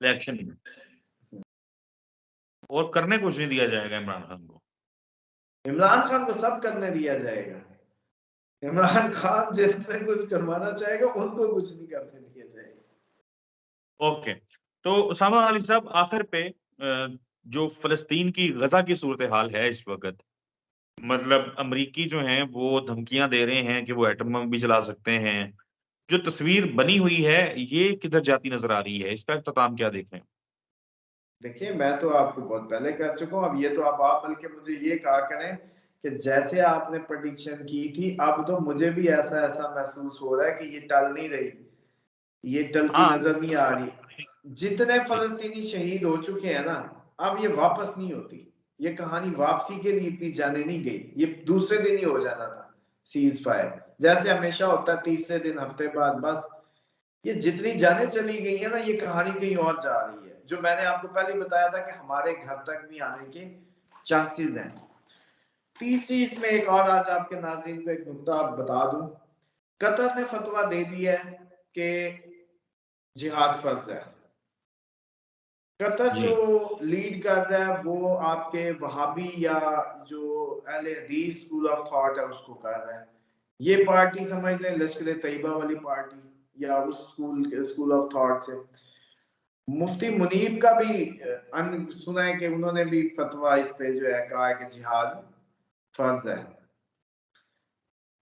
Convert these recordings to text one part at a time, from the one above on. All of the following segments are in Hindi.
इलेक्शन में, और करने कुछ नहीं दिया जाएगा इमरान खान को। इमरान खान को सब करने दिया जाएगा। इमरान खान जिनसे कुछ करवाना चाहेगा उनको कुछ नहीं करने दिया जाएगा। ओके, तो उसामा अली साहब, आखिर पे जो फलस्तीन की गजा की सूरत हाल है इस वक्त, मतलब अमरीकी जो हैं वो धमकियां दे रहे हैं कि वो एटम बम भी चला सकते हैं। जो तस्वीर बनी हुई है ये किधर जाती नजर आ रही है, इसका इख्तिताम क्या देख रहे हैं? देखिए, मैं तो आपको बहुत पहले कह चुका हूँ, अब ये तो आप बल्कि मुझे ये कहा करें कि जैसे आपने प्रेडिक्शन की थी, अब तो मुझे भी ऐसा ऐसा महसूस हो रहा है कि ये टल नहीं रही, ये टलती हाँ, नजर नहीं आ रही। जितने फलस्तीनी शहीद हो चुके हैं ना, अब ये वापस नहीं होती। ये कहानी वापसी के लिए इतनी जाने नहीं गई, ये दूसरे दिन ही हो जाना था सीज फायर, जैसे हमेशा होता है तीसरे दिन हफ्ते बाद। बस ये जितनी जाने चली गई है ना, ये कहानी कहीं और जा रही है, जो मैंने आपको पहले बताया था कि हमारे घर तक भी आने के चांसेस हैं। तीसरी इसमें एक और आज आपके नाज़रीन को एक नुकता बता दूं, कतर ने फतवा दे दिया है कि जिहाद फर्ज है। कतर जी, जो लीड कर रहा है वो आपके वहाबी या जो अहले हदीस स्कूल ऑफ थॉट है उसको कर रहा है। ये पार्टी समझ लें लश्कर तैयबा वाली पार्टी या उस स्कूल ऑफ थॉट से। मुफ्ती मुनीब का भी सुना है कि उन्होंने भी फतवा इस पे जो है कहा है कि जिहाद फर्ज है।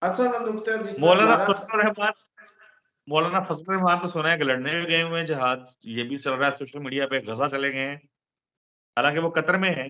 असल नुकता जिस तरह मौलाना लाना, फजल रहमान मौलाना फजल रहमान तो सुना है कि लड़ने भी गए हुए हैं जहाज, ये भी चल रहा है सोशल मीडिया पे, गजा चले गए हैं, हालांकि वो कतर में है।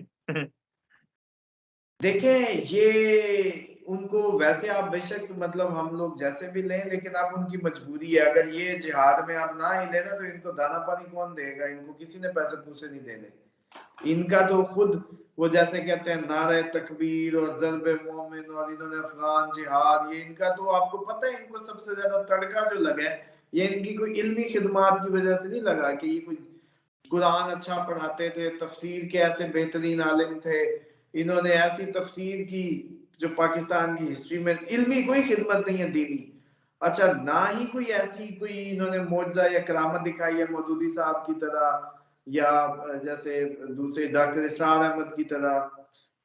देखें ये उनको वैसे आप बेशक मतलब हम लोग जैसे भी लें, लेकिन आप उनकी मजबूरी है। अगर ये जिहाद में आप ना ही लेना तो इनको दाना पानी कौन देगा, इनको किसी ने पैसे पूसे नहीं देने। इनका तो खुद वो जैसे कहते हैं नारे तकबीर और ज़र्बे मोमिन और इन्होंने अफगान जिहाद, ये इनका तो आपको पता है इनको सबसे ज्यादा तड़का जो लगा है ये इनकी कोई इल्मी खिदमात की वजह से नहीं लगा कि ये कोई कुरान अच्छा पढ़ाते थे, तफसीर के ऐसे बेहतरीन आलिम थे, इन्होंने ऐसी तफसीर की जो पाकिस्तान की हिस्ट्री में इल्मी कोई खिदमत नहीं है दीनी। अच्छा, ना ही कोई ऐसी कोई इन्होंने मौजज़ा या करामत दिखाई है मौदूदी साहब की तरह या जैसे दूसरे डॉक्टर इसरार अहमद की तरह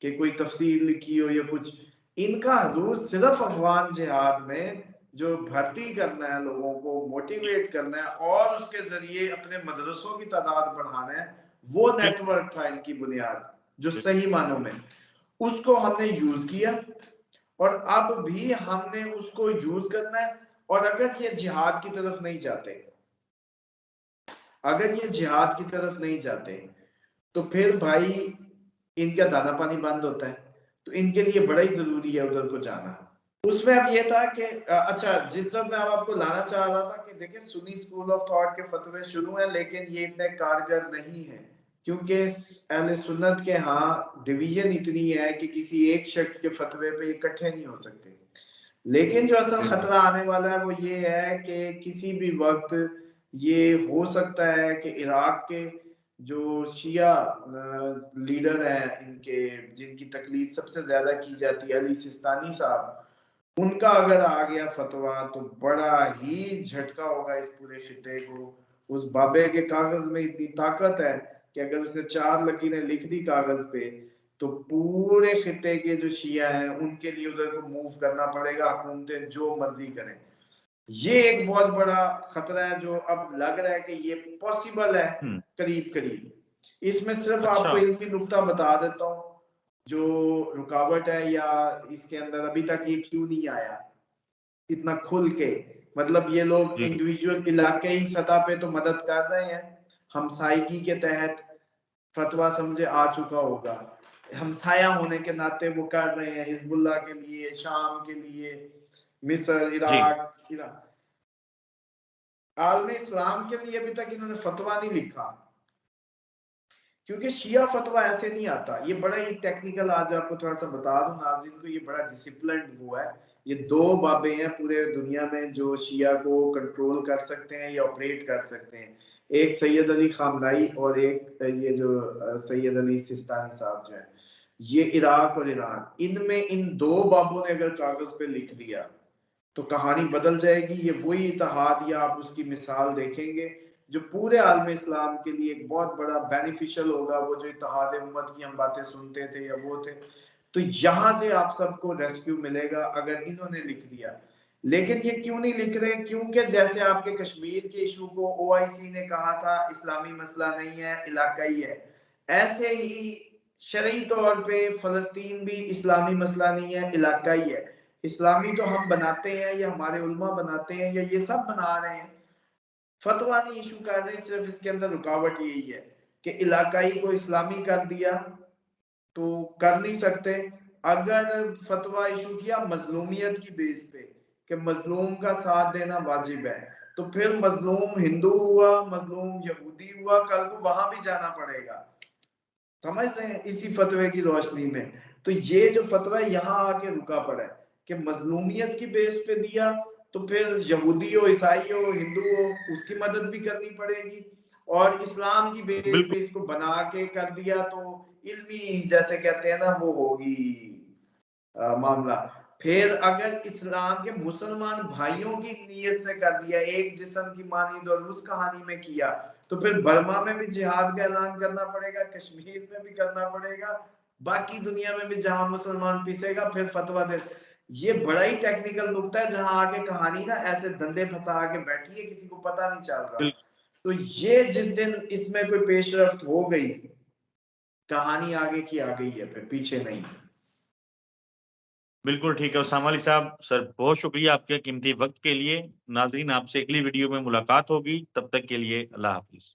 कि कोई तफसीर लिखी हो या कुछ। इनका हजूर सिर्फ अफगान जिहाद में जो भर्ती करना है, लोगों को मोटिवेट करना है और उसके जरिए अपने मदरसों की तादाद बढ़ाना है, वो बिल्कुल, नेटवर्क था इनकी बुनियाद जो बिल्कुल। सही मानों में। उसको हमने यूज किया और अब भी हमने उसको यूज करना है। और अगर ये जिहाद की तरफ नहीं जाते, अगर ये जिहाद की तरफ नहीं जाते तो फिर भाई इनका दाना पानी बंद होता है। तो इनके लिए बड़ा ही जरूरी है उधर को जाना। उसमें अब ये था कि अच्छा, जिस तरह मैं अब आपको लाना चाह रहा था कि देखिए सुन्नी स्कूल ऑफ थॉट के फतवे शुरू हैं लेकिन ये इतने कारगर नहीं है, क्योंकि अहले सुन्नत के यहाँ डिवीजन इतनी है कि किसी एक शख्स के फतवे पे इकट्ठे नहीं हो सकते। लेकिन जो असल बिल्कुल। खतरा आने वाला है वो ये है कि किसी भी वक्त ये हो सकता है कि इराक के जो शिया लीडर हैं इनके, जिनकी तकलीद सबसे ज्यादा की जाती है, अली सिस्तानी साहब, उनका अगर आ गया फतवा तो बड़ा ही झटका होगा इस पूरे खिते को। उस बाबे के कागज में इतनी ताकत है कि अगर उसने 4 लकीरें लिख दी कागज पे तो पूरे खिते के जो शिया हैं उनके लिए उधर को मूव करना पड़ेगा, हुकूमतें जो मर्जी करें। ये एक बहुत बड़ा खतरा है जो अब लग रहा है कि ये पॉसिबल है हम्म। करीब करीब। इसमें सिर्फ अच्छा। आपको इनकी नुक्ता बता देता हूँ जो रुकावट है या इसके अंदर अभी तक ये क्यों नहीं आया इतना खुल के। मतलब ये लोग जी, इंडिविजुअल इलाके सतह पे तो मदद कर रहे हैं, हमसायगी के तहत फतवा समझे आ चुका होगा, हमसाया होने के नाते वो कर रहे हैं हिजबुल्लाह के लिए, शाम के लिए, मिस्र, जी। इराक, ईरान, आलम इस्लाम के लिए अभी तक इन्होंने फतवा नहीं लिखा, क्योंकि शिया फतवा ऐसे नहीं आता। ये बड़ा ही टेक्निकल, आज आपको थोड़ा सा बता दूं नाज़रीन को, ये बड़ा डिसिप्लिन्ड वो है। ये 2 बाबे हैं पूरे दुनिया में जो शिया को कंट्रोल कर सकते हैं या ऑपरेट कर सकते हैं, एक सैयद अली खामनाई और एक ये जो सैयद अली सिस्तानी साहब जो है, ये इराक और ईरान, इनमें इन 2 बाबों ने अगर कागज पे लिख दिया तो कहानी बदल जाएगी। ये वही इत्तेहाद या आप उसकी मिसाल देखेंगे जो पूरे आलम इस्लाम के लिए एक बहुत बड़ा बेनिफिशियल होगा, वो जो इत्तेहाद उम्मत की हम बातें सुनते थे या वो थे, तो यहाँ से आप सबको रेस्क्यू मिलेगा अगर इन्होंने लिख दिया। लेकिन ये क्यों नहीं लिख रहे? क्योंकि जैसे आपके कश्मीर के इशू को ओआईसी ने कहा था इस्लामी मसला नहीं है, इलाकाई है, ऐसे ही शरई तौर पे फलस्तीन भी इस्लामी मसला नहीं है, इलाकाई है। इस्लामी तो हम बनाते हैं या हमारे उल्मा बनाते हैं या ये सब बना रहे हैं, फतवा नहीं इशू कर रहे, सिर्फ इसके अंदर रुकावट यही है कि इलाकाई को इस्लामी कर दिया तो कर नहीं सकते। अगर फतवा इशू किया मजलूमियत की बेस पे कि मजलूम का साथ देना वाजिब है, तो फिर मजलूम हिंदू हुआ, मजलूम यहूदी हुआ, कल को वहां भी जाना पड़ेगा। समझ रहे हैं? इसी फतवे की रोशनी में तो ये जो फतवा यहाँ आके रुका पड़ा है कि मजलूमियत की बेस पे दिया, तो फिर यहूदी हो, ईसाई हो, हिंदू हो, उसकी मदद भी करनी पड़ेगी। और इस्लाम की बेस पे इसको बना के कर दिया तो इल्मी, जैसे कहते हैं ना, वो होगी मामला। फिर अगर इस्लाम के मुसलमान भाइयों की नीयत से कर दिया, एक जिस्म की मानिंद और उस कहानी में किया, तो फिर बर्मा में भी जिहाद का ऐलान करना पड़ेगा, कश्मीर में भी करना पड़ेगा, बाकी दुनिया में भी जहां मुसलमान पिसेगा फिर फतवा दे। ये बड़ा ही टेक्निकल नुक्ता है जहां आगे कहानी ना ऐसे धंधे फंसा के बैठी है, किसी को पता नहीं चल रहा। तो ये जिस दिन इसमें कोई पेशरफ्त हो गई, कहानी आगे की आ गई है, फिर पीछे नहीं। बिल्कुल ठीक है उसामा अली साहब, सर बहुत शुक्रिया आपके कीमती वक्त के लिए। नाजरीन, आपसे अगली वीडियो में मुलाकात होगी, तब तक के लिए अल्लाह हाफिज।